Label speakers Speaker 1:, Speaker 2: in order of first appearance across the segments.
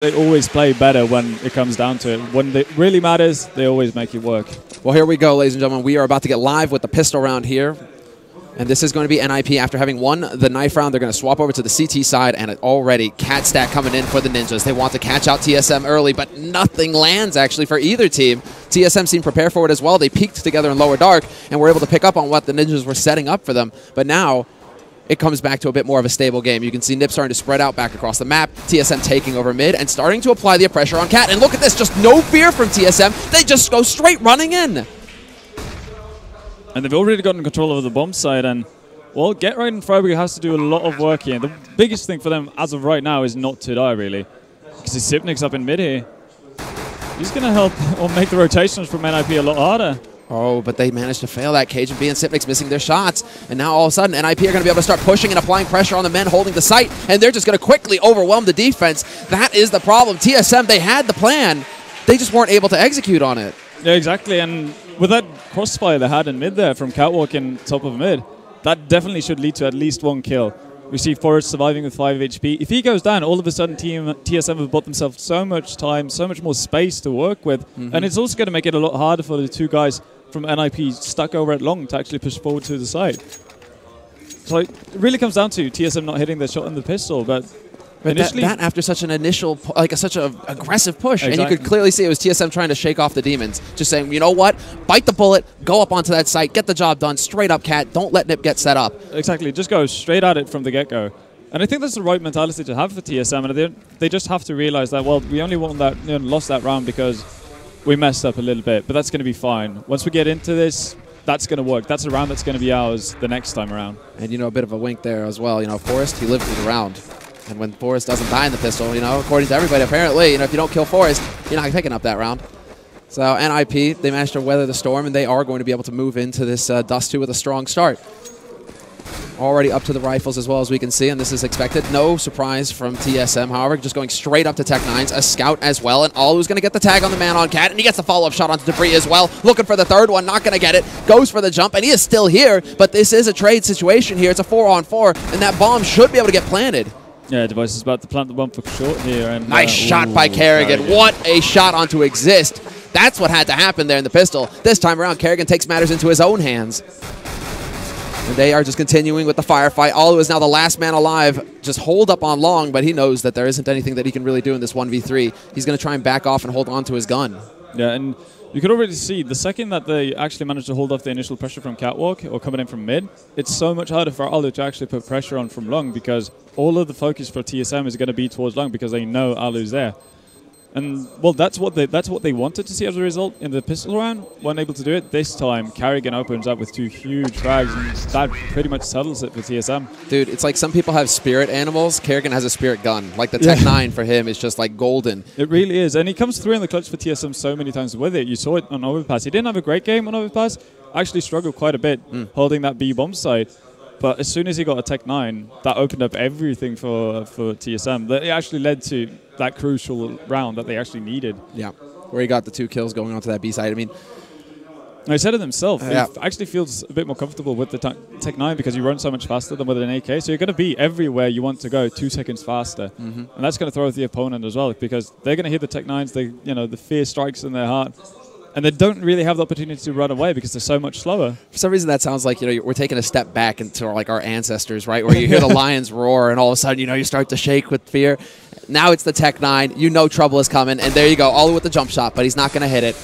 Speaker 1: They always play better when it comes down to it. When it really matters, they always make it work.
Speaker 2: Well, here we go, ladies and gentlemen. We are about to get live with the pistol round here. And this is going to be NiP. After having won the knife round, they're going to swap over to the CT side, and already cat stack coming in for the Ninjas. They want to catch out TSM early, but nothing lands, actually, for either team. TSM seemed prepared for it as well. They peeked together in lower dark, and were able to pick up on what the Ninjas were setting up for them. But now, it comes back to a bit more of a stable game. You can see NiP starting to spread out back across the map, TSM taking over mid, and starting to apply the pressure on Cat. And look at this, just no fear from TSM. They just go straight running in.
Speaker 1: And they've already gotten control over the bomb side, and well, Get Right and Freiburg has to do a lot of work here. The biggest thing for them as of right now is not to die, really. Because Sipnik's up in mid here. He's going to help or make the rotations from NiP a lot harder.
Speaker 2: Oh, but they managed to fail that. Cage and B and Sipnik's missing their shots. And now all of a sudden, NiP are going to be able to start pushing and applying pressure on the men holding the site. And they're just going to quickly overwhelm the defense. That is the problem. TSM, they had the plan. They just weren't able to execute on it.
Speaker 1: Yeah, exactly. And with that crossfire they had in mid there from Catwalk in top of mid, that definitely should lead to at least one kill. We see Forrest surviving with 5 HP. If he goes down, all of a sudden TSM have bought themselves so much time, so much more space to work with. And it's also going to make it a lot harder for the two guys from NiP stuck over at long to actually push forward to the side. So it really comes down to TSM not hitting their shot in the pistol, but initially
Speaker 2: that after such an initial, such an aggressive push,
Speaker 1: exactly.
Speaker 2: And you could clearly see it was TSM trying to shake off the demons, just saying, you know what, bite the bullet, go up onto that site, get the job done, straight up, Cat, don't let NiP get set up.
Speaker 1: Exactly, just go straight at it from the get-go. And I think that's the right mentality to have for TSM, and they just have to realize that, well, we only won that, lost that round because we messed up a little bit, but that's going to be fine. Once we get into this, that's going to work. That's a round that's going to be ours the next time around.
Speaker 2: And, a bit of a wink there as well. Forrest, he lived through the round. And when Forrest doesn't die in the pistol, according to everybody, apparently, if you don't kill Forrest, you're not picking up that round. So, NiP, they managed to weather the storm, and they are going to be able to move into this Dust 2 with a strong start. Already up to the rifles as well as we can see, and this is expected. No surprise from TSM, however, just going straight up to Tech9s, a scout as well, and Allu's going to get the tag on the man on Cat, and he gets the follow-up shot onto Debris as well, looking for the third one, not going to get it, goes for the jump, and he is still here, but this is a trade situation here. It's a 4-on-4, and that bomb should be able to get planted.
Speaker 1: Yeah, Device is about to plant the bomb for short here. And
Speaker 2: nice shot by Kerrigan. What a shot onto Exist. That's what had to happen there in the pistol. This time around, Kerrigan takes matters into his own hands. And they are just continuing with the firefight. Allu is now the last man alive. Just hold up on long, but he knows that there isn't anything that he can really do in this 1v3. He's going to try and back off and hold on to his gun.
Speaker 1: Yeah, and you could already see the second that they actually managed to hold off the initial pressure from Catwalk or coming in from mid, it's so much harder for Allu to actually put pressure on from long because all of the focus for TSM is going to be towards long because they know Allu's there. And, well, that's what they wanted to see as a result in the pistol round. Weren't able to do it. This time, Kerrigan opens up with 2 huge frags, and that pretty much settles it for TSM.
Speaker 2: Dude, it's like some people have spirit animals. Kerrigan has a spirit gun. Like the Tech9 for him is just like golden.
Speaker 1: It really is. And he comes through in the clutch for TSM so many times with it. You saw it on Overpass. He didn't have a great game on Overpass. Actually struggled quite a bit holding that B bomb site. But as soon as he got a Tech9, that opened up everything for TSM. That it actually led to that crucial round that they actually needed. Yeah,
Speaker 2: where he got the 2 kills going onto that B side. I mean,
Speaker 1: he said it himself. He actually feels a bit more comfortable with the Tech9 because you run so much faster than with an AK. So you're going to be everywhere you want to go 2 seconds faster. And that's going to throw the opponent as well because they're going to hit the Tech9s. The fear strikes in their heart. And they don't really have the opportunity to run away because they're so much slower.
Speaker 2: For some reason, that sounds like we're taking a step back into our ancestors, right? Where you hear the lions roar, and all of a sudden, you start to shake with fear. Now it's the Tech9. Trouble is coming, and there you go, Allu with the jump shot, but he's not going to hit it.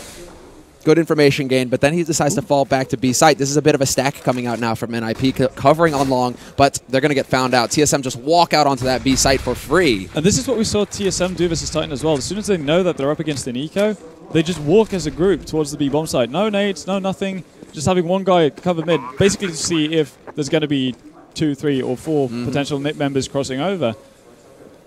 Speaker 2: Good information gain, but then he decides to fall back to B site. This is a bit of a stack coming out now from NiP, covering on long, but they're going to get found out. TSM just walk out onto that B site for free.
Speaker 1: And this is what we saw TSM do versus Titan as well. As soon as they know that they're up against an eco, they just walk as a group towards the B bomb site. No nades, no nothing, just having one guy cover mid, basically to see if there's going to be 2, 3, or 4 potential NiP members crossing over.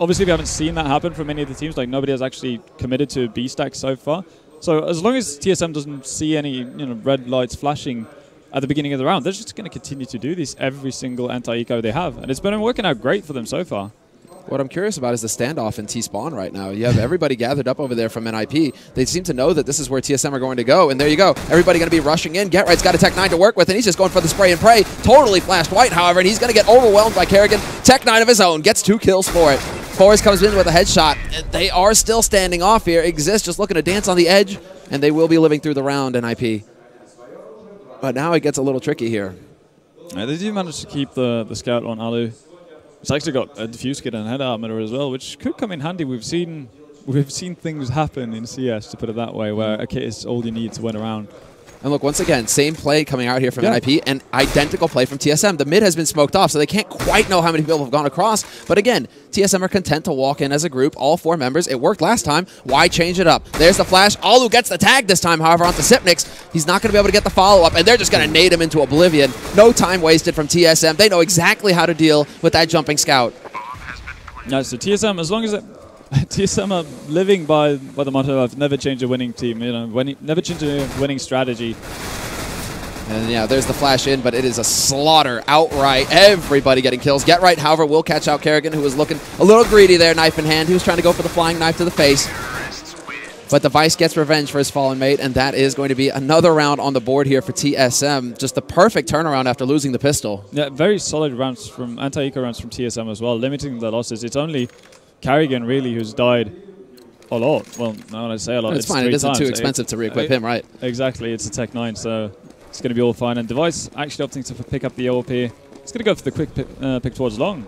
Speaker 1: Obviously, we haven't seen that happen from any of the teams. Like, nobody has actually committed to B stack so far. So as long as TSM doesn't see any red lights flashing at the beginning of the round, they're just going to continue to do this every single anti-eco they have. And it's been working out great for them so far.
Speaker 2: What I'm curious about is the standoff in T-Spawn right now. You have everybody gathered up over there from NiP. They seem to know that this is where TSM are going to go. And there you go. Everybody going to be rushing in. Get Right's got a Tech9 to work with, and he's just going for the spray and pray. Totally flashed white, however, and he's going to get overwhelmed by Kerrigan. Tech9 of his own. Gets 2 kills for it. Forrest comes in with a headshot. They are still standing off here. Exist just looking to dance on the edge, and they will be living through the round, NiP. But now it gets a little tricky here.
Speaker 1: Yeah, they do manage to keep the scout on Alu. It's actually got a diffuse kit and head armor as well, which could come in handy. We've seen things happen in CS, to put it that way, where a kit is all you need to win a round.
Speaker 2: And look, once again, same play coming out here from NiP, and identical play from TSM. The mid has been smoked off, so they can't quite know how many people have gone across. But again, TSM are content to walk in as a group, all 4 members. It worked last time. Why change it up? There's the flash. Alu gets the tag this time, however, onto Sipnix. He's not going to be able to get the follow-up, and they're just going to nade him into oblivion. No time wasted from TSM. They know exactly how to deal with that jumping scout.
Speaker 1: Yeah, so TSM, as long as TSM are living by the motto of never change a winning team, you know, never change a winning strategy.
Speaker 2: And yeah, there's the flash in, but it is a slaughter outright. Everybody getting kills. Get right, however, will catch out Kerrigan, who was looking a little greedy there, knife in hand. He was trying to go for the flying knife to the face. But the Vice gets revenge for his fallen mate, and that is going to be another round on the board here for TSM. Just the perfect turnaround after losing the pistol. Yeah,
Speaker 1: very solid rounds from anti-eco rounds from TSM as well, limiting the losses. It's only Kerrigan really who's died a lot. Well, no, when I say a lot,
Speaker 2: it's fine. It isn't too expensive to re-equip him, right?
Speaker 1: Exactly. It's a Tech 9, so it's going to be all fine. And Device actually opting to pick up the AWP. It's going to go for the quick pick towards long.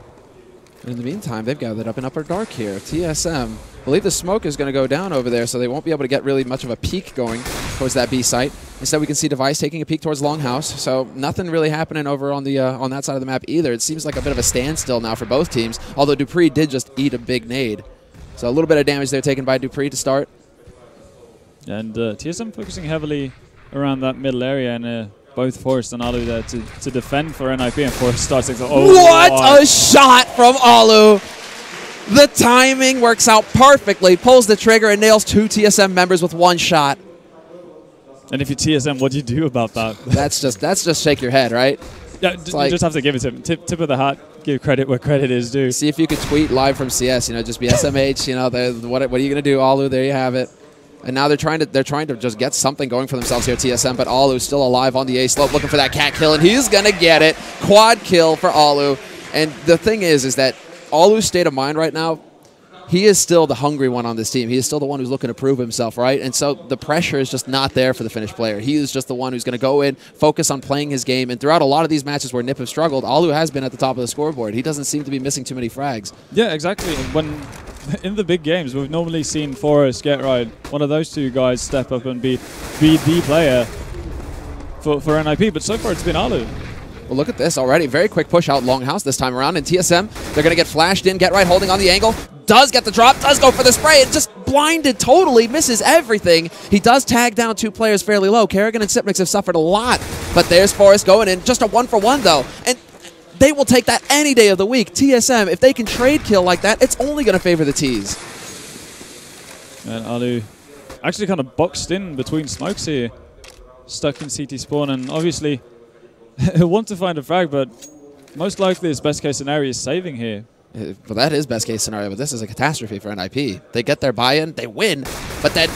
Speaker 2: In the meantime, they've gathered up in Upper Dark here. TSM, I believe the smoke is going to go down over there, so they won't be able to get really much of a peek going towards that B site. Instead, we can see Device taking a peek towards Longhouse, so nothing really happening over on the on that side of the map either. It seems like a bit of a standstill now for both teams, although Dupree did just eat a big nade. So a little bit of damage there taken by Dupree to start. And
Speaker 1: TSM focusing heavily around that middle area, and both Forrest and Alu there to defend for NiP, and Forrest starts to
Speaker 2: what a shot from Alu! The timing works out perfectly, pulls the trigger and nails 2 TSM members with 1 shot.
Speaker 1: And if you're TSM, what do you do about that?
Speaker 2: That's just shake your head, right?
Speaker 1: Yeah, you just have to give it to him. Tip of the hat, give credit where credit is due.
Speaker 2: See if you could tweet live from CS, you know, just be SMH, you know, what are you going to do, Alu? There you have it. And now they're trying to just get something going for themselves here, TSM, but Alu's still alive on the A slope, looking for that cat kill, and he's going to get it. Quad kill for Alu. And the thing is that Alu's state of mind right now, he is still the hungry one on this team. He is still the one who's looking to prove himself, right? And so the pressure is just not there for the Finnish player. He is just the one who's going to go in, focus on playing his game, and throughout a lot of these matches where NiP have struggled, Alu has been at the top of the scoreboard. He doesn't seem to be missing too many frags.
Speaker 1: Yeah, exactly. When in the big games, we've normally seen Forrest, Get Right, one of those 2 guys step up and be the player for NiP, but so far it's been Alu.
Speaker 2: Well, look at this already. Very quick push out Longhouse this time around. And TSM, they're going to get flashed in. Get Right holding on the angle. Does get the drop. Does go for the spray. And just blinded totally. Misses everything. He does tag down 2 players fairly low. Kerrigan and Sipnix have suffered a lot. But there's Forrest going in. Just a 1-for-1, though. And they will take that any day of the week. TSM, if they can trade kill like that, it's only going to favor the Ts.
Speaker 1: And Alu actually kind of boxed in between smokes here. Stuck in CT spawn. And obviously he'll want to find a frag, but most likely his best case scenario is saving here.
Speaker 2: Well, that is best case scenario, but this is a catastrophe for NiP. They get their buy-in, they win, but then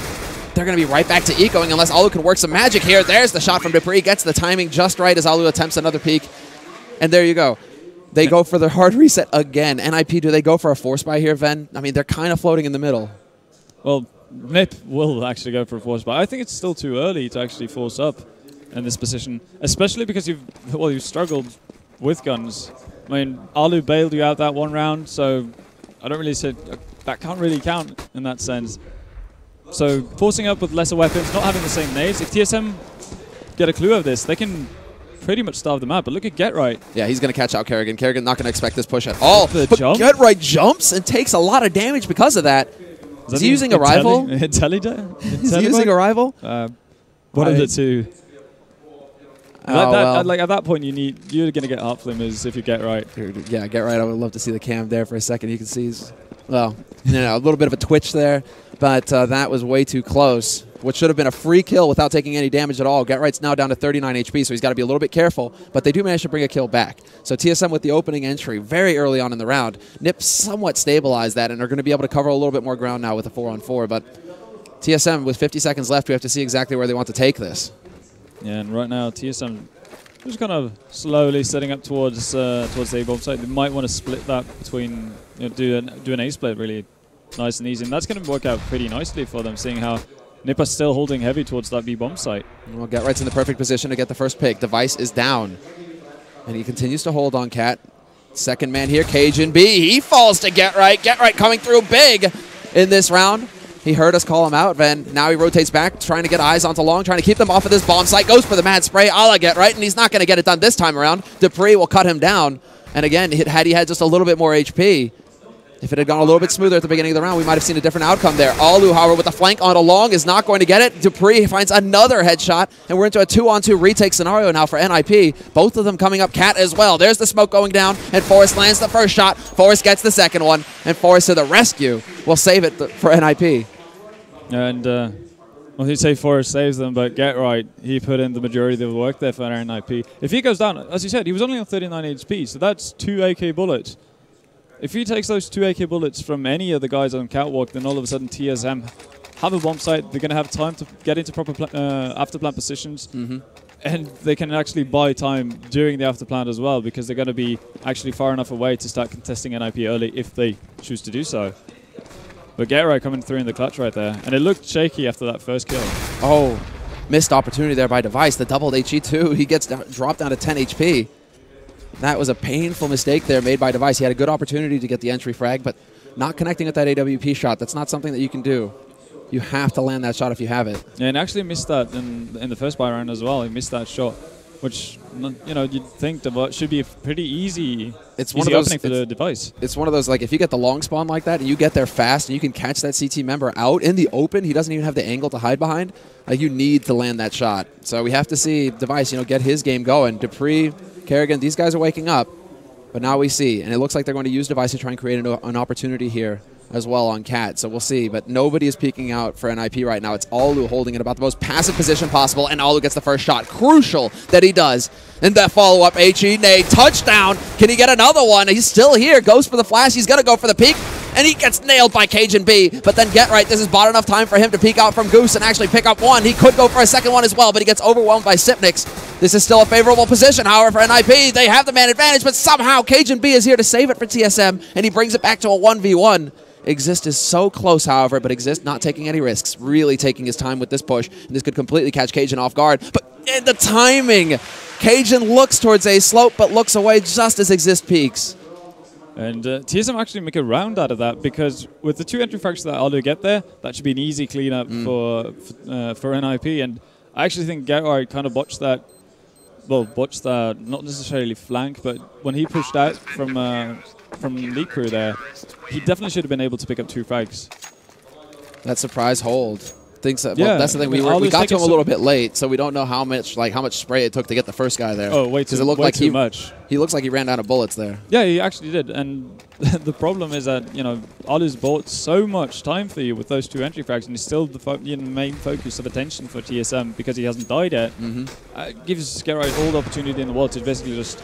Speaker 2: they're going to be right back to ecoing unless Alu can work some magic here. There's the shot from Dupree, gets the timing just right as Alu attempts another peek. And there you go. They go for the hard reset again. NiP, do they go for a force buy here, Ven? I mean, they're kind of floating in the middle.
Speaker 1: Well, NiP will actually go for a force buy. I think it's still too early to actually force up in this position, especially because you've struggled with guns. I mean, Alu bailed you out that 1 round, so I don't really say that can't really count in that sense. So forcing up with lesser weapons, not having the same nades. If TSM get a clue of this, they can pretty much starve them out. But look at Get Right.
Speaker 2: Yeah, he's going to catch out Kerrigan. Kerrigan not going to expect this push at all.
Speaker 1: But
Speaker 2: Get Right jumps and takes a lot of damage because of that. Is he using a rival? Is he using a rival?
Speaker 1: One of the 2. Like at that point, you're going to get heart flimmers if you Get Right.
Speaker 2: Yeah, Get Right. I would love to see the cam there for a second. You can see he's, well, a little bit of a twitch there, but that was way too close. What should have been a free kill without taking any damage at all. Get Right's now down to 39 HP, so he's got to be a little bit careful, but they do manage to bring a kill back. So TSM with the opening entry very early on in the round. NiP somewhat stabilized that and are going to be able to cover a little bit more ground now with a 4-on-4, but TSM with 50 seconds left, we have to see exactly where they want to take this.
Speaker 1: Yeah, and right now TSM just kind of slowly setting up towards the A-bomb site. They might want to split that between do an ace split really nice and easy. And that's going to work out pretty nicely for them, seeing how NiP are still holding heavy towards that B bomb site.
Speaker 2: Well, GetRight's in the perfect position to get the first pick. Device is down. And he continues to hold on Cat. Second man here, Cajun B. He falls to GetRight. GetRight coming through big in this round. He heard us call him out, then now he rotates back, trying to get eyes onto Long, trying to keep them off of this bomb site. Goes for the mad spray, a la GetRight, and he's not going to get it done this time around. Dupree will cut him down. And again, had he had just a little bit more HP, if it had gone a little bit smoother at the beginning of the round, we might have seen a different outcome there. Alu, however, with the flank onto Long is not going to get it. Dupree finds another headshot, and we're into a 2-on-2 retake scenario now for NiP. Both of them coming up Cat as well. There's the smoke going down, and Forrest lands the first shot. Forrest gets the second one, and Forrest to the rescue. We'll save it for NiP.
Speaker 1: And, well, he'd say Forrest saves them, but GetRight, he put in the majority of the work there for NiP. If he goes down, as you said, he was only on 39 HP, so that's 2 AK bullets. If he takes those 2 AK bullets from any of the guys on Catwalk, then all of a sudden TSM have a bomb site. They're going to have time to get into proper after plant positions. And they can actually buy time during the after plant as well, because they're going to be actually far enough away to start contesting NiP early if they choose to do so. But GetRight coming through in the clutch right there. And it looked shaky after that first kill.
Speaker 2: Oh, missed opportunity there by Device. The doubled HE too. He gets dropped down to 10 HP. That was a painful mistake there made by Device. He had a good opportunity to get the entry frag, but not connecting with that AWP shot. That's not something that you can do. You have to land that shot if you have it.
Speaker 1: Yeah, and actually missed that in the first buy round as well. He missed that shot, which, you know, you'd think should be a pretty easy opening for the Device.
Speaker 2: It's one of those, like, if you get the long spawn like that and you get there fast and you can catch that CT member out in the open, he doesn't even have the angle to hide behind, like, you need to land that shot. So we have to see Device, you know, get his game going. Dupree, Kerrigan, these guys are waking up, but now we see, and it looks like they're going to use Device to try and create an opportunity here as well on Cat, so we'll see. But nobody is peeking out for NiP right now. It's Alu holding it about the most passive position possible, and Alu gets the first shot. Crucial that he does. And that follow-up, HE nade, touchdown. Can he get another one? He's still here, goes for the flash. He's going to go for the peek, and he gets nailed by Cajun B. But then GetRight, this has bought enough time for him to peek out from Goose and actually pick up one. He could go for a second one as well, but he gets overwhelmed by Sipnix. This is still a favorable position, however, for NiP. They have the man advantage, but somehow Cajun B is here to save it for TSM, and he brings it back to a 1v1. Exist is so close, however, but Exist not taking any risks, really taking his time with this push, and this could completely catch Cajun off guard. But the timing! Cajun looks towards a slope, but looks away just as Exist peaks.
Speaker 1: And TSM actually make a round out of that, because with the 2 entry frags that Alu get there, that should be an easy cleanup for NiP. And I actually think GetRight kind of botched that, not necessarily flank, but when he pushed out from Lead Crew there, he definitely should have been able to pick up 2 frags. That
Speaker 2: surprise hold. Thinks that, well, that's the thing. We got to him a little bit late, so we don't know how much spray it took to get the first guy there.
Speaker 1: Oh, way too much.
Speaker 2: He looks like he ran out of bullets there.
Speaker 1: Yeah, he actually did. And the problem is that, you know, Alu's bought so much time for you with those 2 entry frags, and he's still the main focus of attention for TSM because he hasn't died yet. Gives GetRight all the opportunity in the world to basically just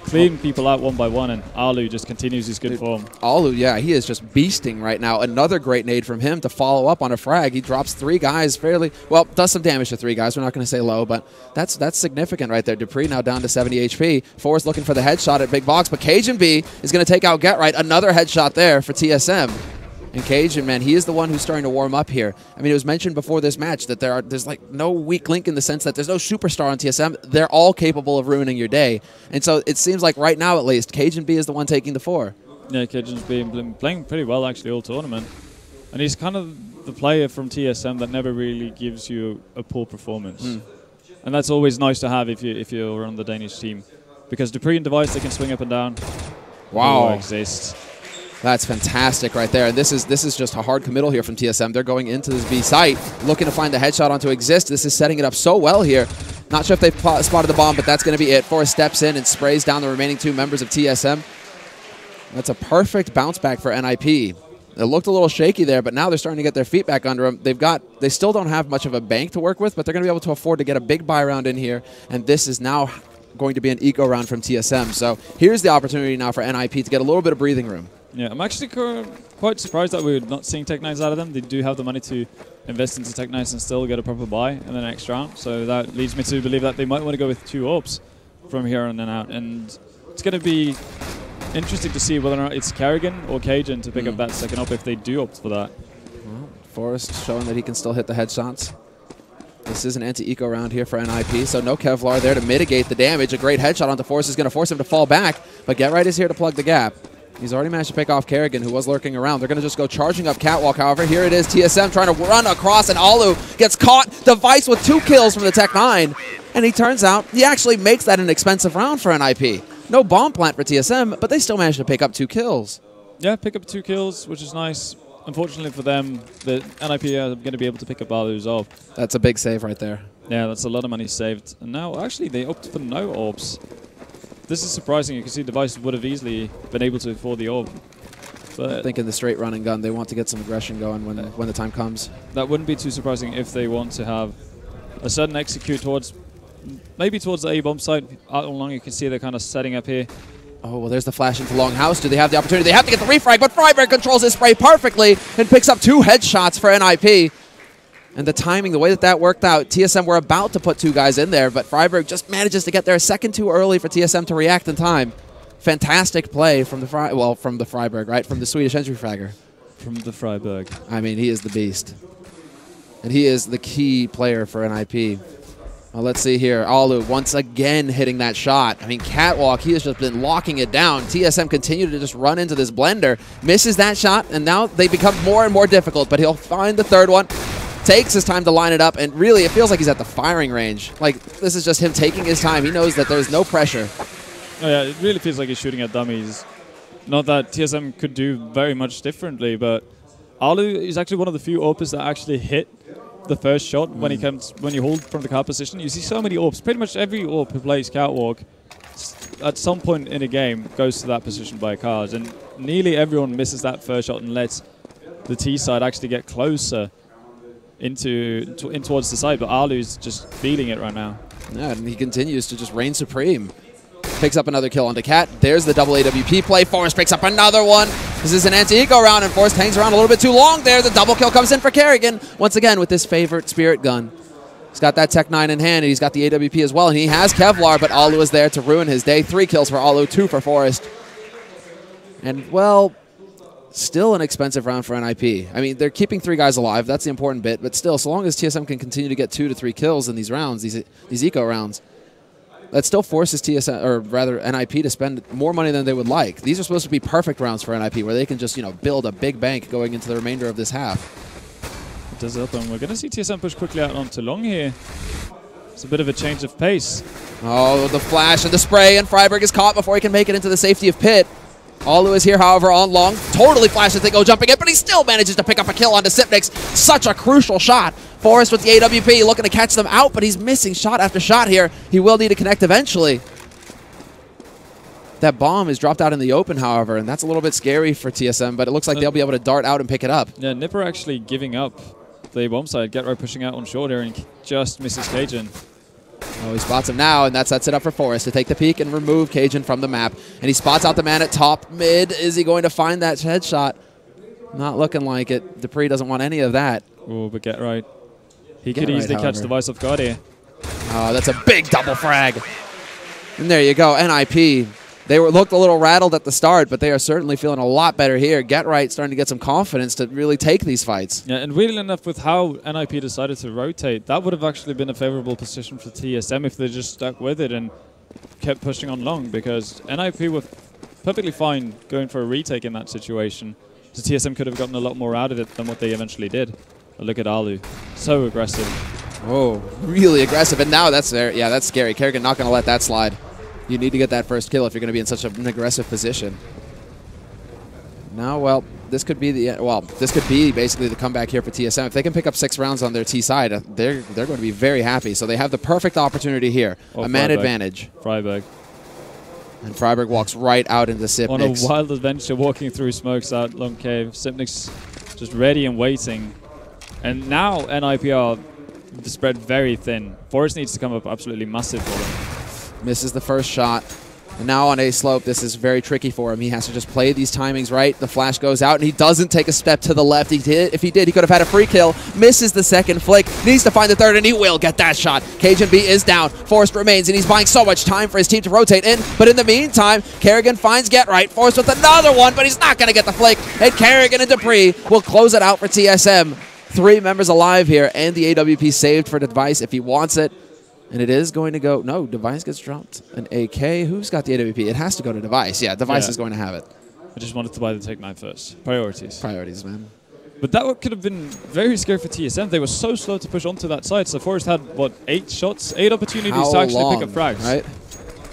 Speaker 1: clean people out one by one, and Alu just continues his good form.
Speaker 2: Alu, yeah, he is just beasting right now. Another great nade from him to follow up on a frag. He drops 3 guys fairly, well, does some damage to 3 guys. We're not going to say low, but that's significant right there. Dupree now down to 70 HP. Forrest looking for the headshot at Big Box, but Cajun B is going to take out GetRight. Another headshot there for TSM. And Cajun, man, he is the one who's starting to warm up here. I mean, it was mentioned before this match that there's like no weak link in the sense that there's no superstar on TSM. They're all capable of ruining your day. And so it seems like right now, at least, Cajun B is the one taking the 4.
Speaker 1: Yeah, Cajun's been playing pretty well, actually, all tournament. And he's kind of the player from TSM that never really gives you a poor performance. And that's always nice to have if you're on the Danish team. Because Dupree and Device, they can swing up and down.
Speaker 2: Wow.
Speaker 1: Exist.
Speaker 2: That's fantastic right there. And this is just a hard committal here from TSM. They're going into this B site, looking to find the headshot onto Exist. This is setting it up so well here. Not sure if they've spotted the bomb, but that's going to be it. Forrest steps in and sprays down the remaining 2 members of TSM. That's a perfect bounce back for NiP. It looked a little shaky there, but now they're starting to get their feet back under them. They still don't have much of a bank to work with, but they're going to be able to afford to get a big buy round in here. And this is now going to be an eco round from TSM. So here's the opportunity now for NiP to get a little bit of breathing room.
Speaker 1: Yeah, I'm actually quite surprised that we're not seeing Tech 9s out of them. They do have the money to invest into Tech 9s and still get a proper buy in the next round. So that leads me to believe that they might want to go with 2 orbs from here on and out. And it's going to be interesting to see whether or not it's Kerrigan or Cajun to pick up that second op if they do opt for that.
Speaker 2: Well, Forrest showing that he can still hit the headshots. This is an anti-eco round here for NiP, so no Kevlar there to mitigate the damage. A great headshot onto Forrest is going to force him to fall back, but Get Right is here to plug the gap. He's already managed to pick off Kerrigan, who was lurking around. They're going to just go charging up Catwalk, however. Here it is, TSM trying to run across, and Alu gets caught. Device with 2 kills from the Tech 9, and he turns out he actually makes that an expensive round for NiP. No bomb plant for TSM, but they still managed to pick up 2 kills.
Speaker 1: Yeah, pick up 2 kills, which is nice. Unfortunately for them, the NiP are going to be able to pick up Alu's orb.
Speaker 2: That's a big save right there.
Speaker 1: Yeah, that's a lot of money saved. And now, actually, they opt for no orbs. This is surprising. You can see Device would have easily been able to afford the orb. But
Speaker 2: I think in the straight run and gun, they want to get some aggression going when the time comes.
Speaker 1: That wouldn't be too surprising if they want to have a sudden execute towards, maybe towards the A-bomb site. Out along, you can see they're kind of setting up here.
Speaker 2: Oh, well, there's the flash into Longhouse. Do they have the opportunity? They have to get the refrag, but Freiberg controls his spray perfectly and picks up 2 headshots for NiP. And the timing, the way that that worked out, TSM were about to put 2 guys in there, but Freiberg just manages to get there a second too early for TSM to react in time. Fantastic play from the Freiberg, right? From the Swedish entry fragger.
Speaker 1: From the Freiberg.
Speaker 2: I mean, he is the beast. And he is the key player for NiP. Well, let's see here. Alu once again hitting that shot. I mean, Catwalk, he has just been locking it down. TSM continue to just run into this blender. Misses that shot, and now they become more and more difficult, but he'll find the 3rd one. Takes his time to line it up, and really, it feels like he's at the firing range. Like, this is just him taking his time. He knows that there's no pressure.
Speaker 1: Oh, yeah, it really feels like he's shooting at dummies. Not that TSM could do very much differently, but Alu is actually one of the few AWPers that actually hit the first shot when you hold from the car position. You see so many AWPs. Pretty much every AWP who plays Catwalk at some point in a game goes to that position by cars, and nearly everyone misses that first shot and lets the T side actually get closer in towards the side. But Alu's just feeling it right now.
Speaker 2: Yeah, and he continues to just reign supreme. Picks up another kill onto Cat. There's the double AWP play. Forrest picks up another one. This is an anti-eco round, and Forrest hangs around a little bit too long there. The double kill comes in for Kerrigan, once again with his favorite Spirit gun. He's got that Tech 9 in hand, and he's got the AWP as well, and he has Kevlar, but Alu is there to ruin his day. 3 kills for Alu, 2 for Forrest. And, well, still an expensive round for NiP. I mean, they're keeping 3 guys alive. That's the important bit, but still, so long as TSM can continue to get 2 to 3 kills in these rounds, these eco rounds, that still forces TSM, or rather NiP, to spend more money than they would like. These are supposed to be perfect rounds for NiP, where they can just, you know, build a big bank going into the remainder of this half.
Speaker 1: It does help, and we're going to see TSM push quickly out onto long here. It's a bit of a change of pace.
Speaker 2: Oh, the flash and the spray, and Freiberg is caught before he can make it into the safety of pit. Alu is here, however, on long. Totally flashes they go jumping in, but he still manages to pick up a kill onto Sipnix. Such a crucial shot. Forrest with the AWP looking to catch them out, but he's missing shot after shot here. He will need to connect eventually. That bomb is dropped out in the open, however, and that's a little bit scary for TSM, but it looks like they'll be able to dart out and pick it up.
Speaker 1: Yeah, NiP are actually giving up the bomb side. Get right pushing out on short here and just misses Cajun.
Speaker 2: Oh, he spots him now, and that sets it up for Forrest to take the peek and remove Cajun from the map. And he spots out the man at top mid. Is he going to find that headshot? Not looking like it. Dupree doesn't want any of that.
Speaker 1: Oh, but Get Right. He could easily catch Device off guard here.
Speaker 2: Oh, that's a big double frag. And there you go, NiP. They looked a little rattled at the start, but they are certainly feeling a lot better here. Get Right starting to get some confidence to really take these fights.
Speaker 1: Yeah, and weirdly enough, with how NiP decided to rotate, that would have actually been a favorable position for TSM if they just stuck with it and kept pushing on long, because NiP were perfectly fine going for a retake in that situation. So TSM could have gotten a lot more out of it than what they eventually did. But look at Alu. So aggressive.
Speaker 2: Oh, really aggressive. And now that's there. Yeah, that's scary. Kerrigan not going to let that slide. You need to get that first kill if you're going to be in such an aggressive position. Now, well, this could be basically the comeback here for TSM. If they can pick up 6 rounds on their T side, they're going to be very happy. So they have the perfect opportunity here. A man advantage.
Speaker 1: Freiberg.
Speaker 2: And Freiberg walks right out into Sipnix.
Speaker 1: On a wild adventure, walking through smokes out long cave. Sipnix just ready and waiting. And now NiP are spread very thin. Forrest needs to come up absolutely massive for them.
Speaker 2: Misses the first shot. And now on A slope, this is very tricky for him. He has to just play these timings right. The flash goes out, and he doesn't take a step to the left. If he did, he could have had a free kill. Misses the second flick. Needs to find the third, and he will get that shot. Cajun B is down. Forrest remains, and he's buying so much time for his team to rotate in. But in the meantime, Kerrigan finds Get Right. Forrest with another one, but he's not going to get the flick. And Kerrigan and Dupree will close it out for TSM. 3 members alive here, and the AWP saved for Device if he wants it. And it is going to go, no, Device gets dropped. An AK, who's got the AWP? It has to go to Device. Yeah, Device is going to have it.
Speaker 1: I just wanted to buy the Tech-9 first. Priorities.
Speaker 2: Priorities, man.
Speaker 1: But that could have been very scary for TSM. They were so slow to push onto that side. So Forrest had, what, 8 shots? 8 opportunities to actually pick up frags. Right?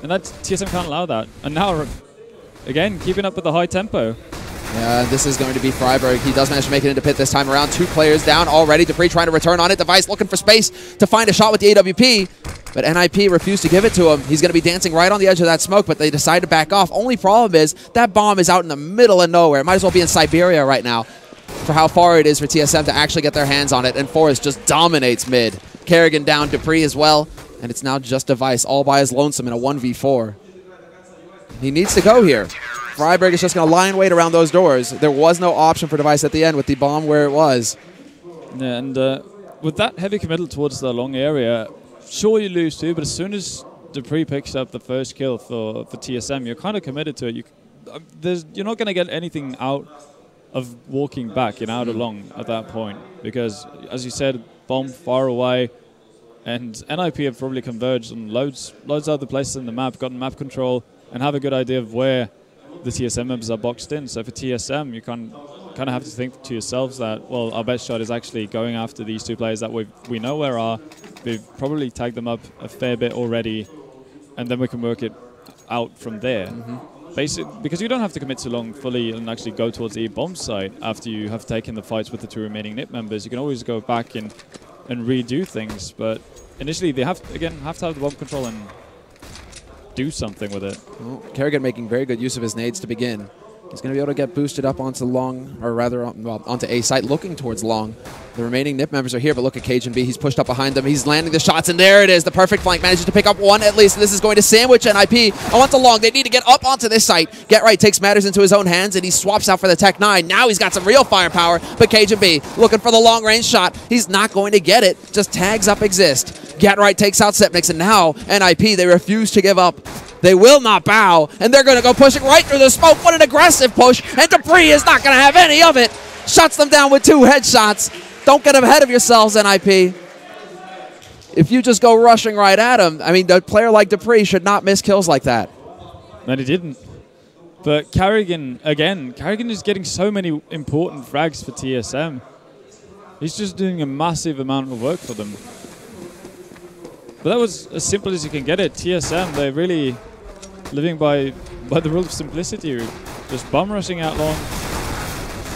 Speaker 1: And that TSM can't allow that. And now, again, keeping up with the high tempo.
Speaker 2: Yeah, this is going to be Freiberg. He does manage to make it into pit this time around. 2 players down already. Dupree trying to return on it. Device looking for space to find a shot with the AWP. But NiP refused to give it to him. He's going to be dancing right on the edge of that smoke, but they decide to back off. Only problem is that bomb is out in the middle of nowhere. Might as well be in Siberia right now for how far it is for TSM to actually get their hands on it. And Forrest just dominates mid. Kerrigan down, Dupree as well. And it's now just Device all by his lonesome in a 1v4. He needs to go here. Freiberg is just going to lie in wait around those doors. There was no option for Device at the end with the bomb where it was.
Speaker 1: Yeah, and with that heavy committal towards the long area, sure you lose too, but as soon as Dupree picks up the first kill for TSM, you're kind of committed to it. You're not going to get anything out of walking back and out along at that point because, as you said, bomb far away, and NiP have probably converged on loads of other places in the map, gotten map control, and have a good idea of where the TSM members are boxed in. So for TSM, you kind of have to think to yourselves that, well, our best shot is actually going after these 2 players that we know where are. We've probably tagged them up a fair bit already, and then we can work it out from there. Basically, because you don't have to commit too long fully and actually go towards the bomb site after you have taken the fights with the 2 remaining NiP members. You can always go back and redo things, but initially they have to have the bomb control and do something with it.
Speaker 2: Well, Kerrigan making very good use of his nades to begin. He's going to be able to get boosted up onto long, or rather onto A site, looking towards long. The remaining NiP members are here, but look at Cajun B. He's pushed up behind them. He's landing the shots, and there it is. The perfect flank manages to pick up 1 at least. This is going to sandwich NiP onto long. They need to get up onto this site. Get Right takes matters into his own hands, and he swaps out for the Tech-9. Now he's got some real firepower, but Cajun B looking for the long-range shot. He's not going to get it. Just tags up Exist. Get Right takes out Sepnix, and now NiP, they refuse to give up. They will not bow, and they're going to go pushing right through the smoke. What an aggressive push, and Dupree is not going to have any of it. Shuts them down with 2 headshots. Don't get ahead of yourselves, NiP. If you just go rushing right at him, I mean, a player like Dupree should not miss kills like that.
Speaker 1: And he didn't. But Kerrigan, again, Kerrigan is getting so many important frags for TSM. He's just doing a massive amount of work for them. But that was as simple as you can get it. TSM, they're really living by the rule of simplicity. Just bomb rushing out long,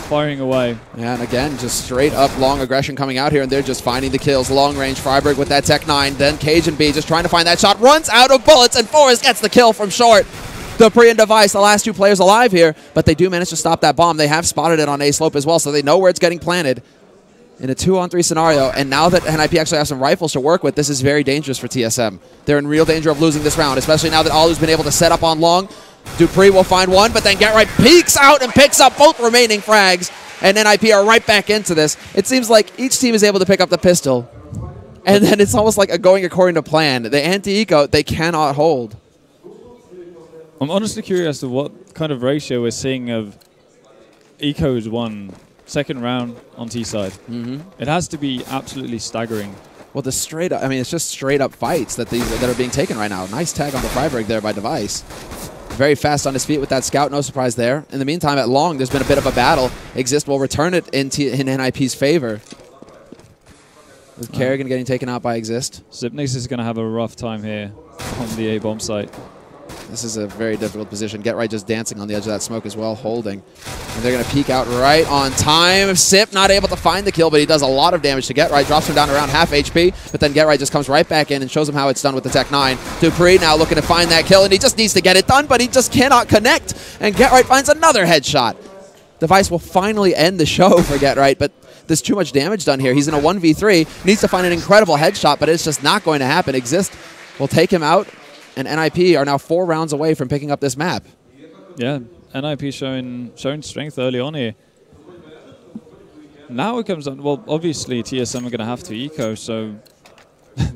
Speaker 1: firing away.
Speaker 2: Yeah, and again, just straight up long aggression coming out here, and they're just finding the kills. Long range, Freiberg with that Tech-9. Then Cajun B just trying to find that shot. Runs out of bullets, and Forrest gets the kill from short. Dupree and Device, the last 2 players alive here, but they do manage to stop that bomb. They have spotted it on A slope as well, so they know where it's getting planted. In a 2-on-3 scenario, and now that NiP actually have some rifles to work with, this is very dangerous for TSM. They're in real danger of losing this round, especially now that Alu's been able to set up on long. Dupree will find one, but then Get Right peeks out and picks up both remaining frags, and NiP are right back into this. It seems like each team is able to pick up the pistol, and then it's almost like going according to plan. The anti-eco, they cannot hold.
Speaker 1: I'm honestly curious as to what kind of ratio we're seeing of ecos won second round on T side. It has to be absolutely staggering.
Speaker 2: Well, the straight up, I mean, it's just straight up fights that are being taken right now. Nice tag on the Freiberg there by Device. Very fast on his feet with that scout, no surprise there. In the meantime, at long, there's been a bit of a battle. Exist will return it in NiP's favor. With Kerrigan getting taken out by Exist.
Speaker 1: Sepnix is going to have a rough time here on the A bomb site.
Speaker 2: This is a very difficult position. Get Right just dancing on the edge of that smoke as well, holding. And they're going to peek out right on time. Sip not able to find the kill, but he does a lot of damage to Get Right. Drops him down around half HP, but then Get Right just comes right back in and shows him how it's done with the Tech-9. Dupree now looking to find that kill, and he just needs to get it done, but he just cannot connect. And Get Right finds another headshot. Device will finally end the show for Get Right, but there's too much damage done here. He's in a 1v3, needs to find an incredible headshot, but it's just not going to happen. Exist will take him out. and NiP are now 4 rounds away from picking up this map.
Speaker 1: Yeah, NiP showing strength early on here. Now it comes on, well, obviously TSM are going to have to eco, so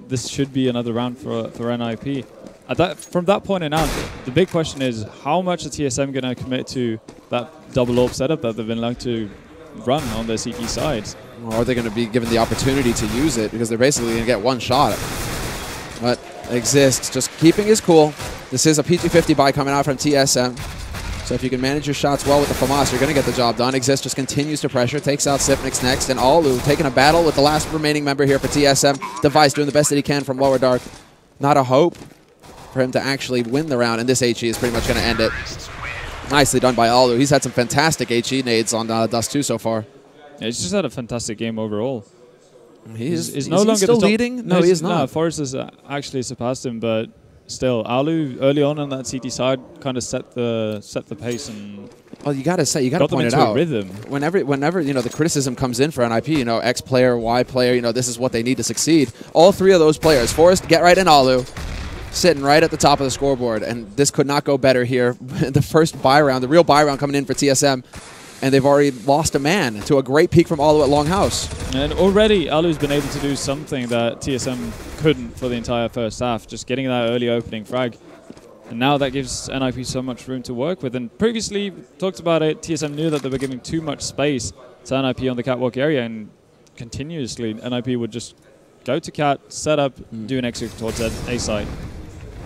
Speaker 1: this should be another round for NiP. From that point on out, the big question is how much are TSM going to commit to that double AWP setup that they've been allowed to run on their CT side?
Speaker 2: Or are they going to be given the opportunity to use it because they're basically going to get one shot? But Exist just keeping his cool. This is a PG-50 buy coming out from TSM. So if you can manage your shots well with the FAMAS, you're going to get the job done. Exist just continues to pressure, takes out Sipnix next, and Alu taking a battle with the last remaining member here for TSM. Device doing the best that he can from lower dark. Not a hope for him to actually win the round, and this HE is pretty much going to end it. Nicely done by Alu. He's had some fantastic HE nades on Dust 2 so far.
Speaker 1: Yeah, he's just had a fantastic game overall.
Speaker 2: He's
Speaker 1: no longer
Speaker 2: still leading? No, he is not.
Speaker 1: No, Forrest has actually surpassed him, but still, Alu early on that CT side kind of set the pace and.
Speaker 2: Well, you got to point it out.
Speaker 1: Rhythm.
Speaker 2: Whenever the criticism comes in for NiP, X player, Y player, this is what they need to succeed. All 3 of those players, Forrest, Get Right, and Alu, sitting right at the top of the scoreboard, and this could not go better here. The first buy round, the real buy round coming in for TSM. And they've already lost a man to a great peak from Alu at Longhouse.
Speaker 1: And already Alu's been able to do something that TSM couldn't for the entire first half, just getting that early opening frag. And now that gives NiP so much room to work with. And previously, talked about it, TSM knew that they were giving too much space to NiP on the catwalk area, and continuously NiP would just go to cat, set up, do an exit towards A side.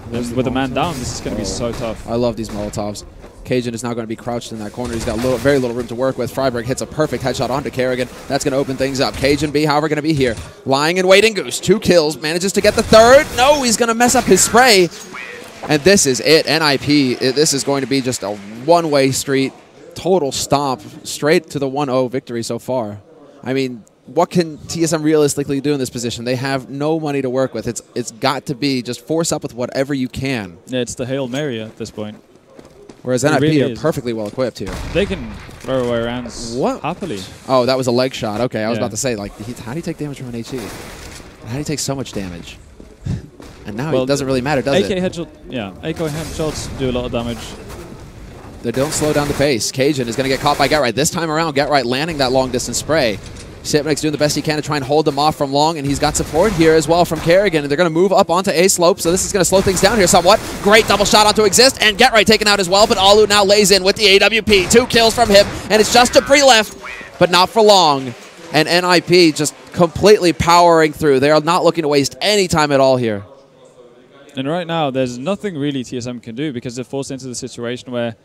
Speaker 1: With a man down, this is going to be so tough.
Speaker 2: I love these Molotovs. Cajun is now going to be crouched in that corner. He's got very little room to work with. Freiberg hits a perfect headshot onto Kerrigan. That's going to open things up. Cajun B, however, going to be here. Lying in waiting Goose. 2 kills. Manages to get the 3rd. No, he's going to mess up his spray. And this is it. NiP, this is going to be just a one-way street. Total stomp. Straight to the 1-0 victory so far. I mean, what can TSM realistically do in this position? They have no money to work with. It's got to be just force up with whatever you can.
Speaker 1: Yeah, it's the Hail Mary at this point.
Speaker 2: Whereas NiP really are perfectly well equipped here.
Speaker 1: They can throw away rounds happily.
Speaker 2: Oh, that was a leg shot. Okay, I was about to say, like, how do you take damage from an HE? How do you take so much damage? And now it doesn't really matter, does it?
Speaker 1: Headshot, yeah, AK headshots do a lot of damage.
Speaker 2: They don't slow down the pace. Cajun is going to get caught by Get Right. This time around, Get Right landing that long-distance spray. Sipnix doing the best he can to try and hold them off from long, and he's got support here as well from Kerrigan, and they're going to move up onto A slope, so this is going to slow things down here somewhat. Great double shot onto Exist, and Get Right taken out as well, but Alu now lays in with the AWP. 2 kills from him, and it's just Debris left, but not for long. And NiP just completely powering through. They are not looking to waste any time at all here.
Speaker 1: And right now, there's nothing really TSM can do because they're forced into the situation where,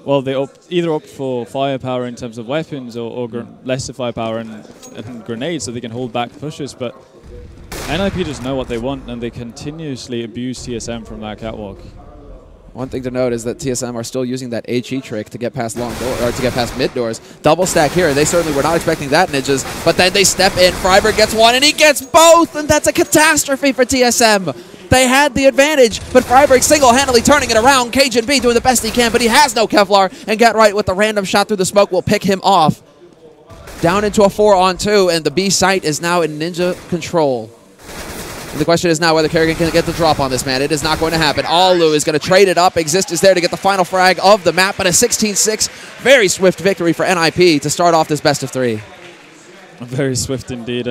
Speaker 1: well, they either opt for firepower in terms of weapons or lesser firepower and grenades so they can hold back pushes, but NiP just know what they want and they continuously abuse TSM from that catwalk.
Speaker 2: One thing to note is that TSM are still using that HE trick to get past long door or to get past mid doors. Double stack here. They certainly were not expecting that, Ninjas, but then they step in. Freiberg gets one and he gets both, and that's a catastrophe for TSM. They had the advantage, but Freiberg single-handedly turning it around. Cajun B doing the best he can, but he has no Kevlar, and Get Right with the random shot through the smoke will pick him off. Down into a 4-on-2, and the B site is now in Ninja control. And the question is now whether Kerrigan can get the drop on this man. It is not going to happen. Alu is going to trade it up. Exist is there to get the final frag of the map, but a 16-6, very swift victory for NiP to start off this best of 3.
Speaker 1: Very swift indeed.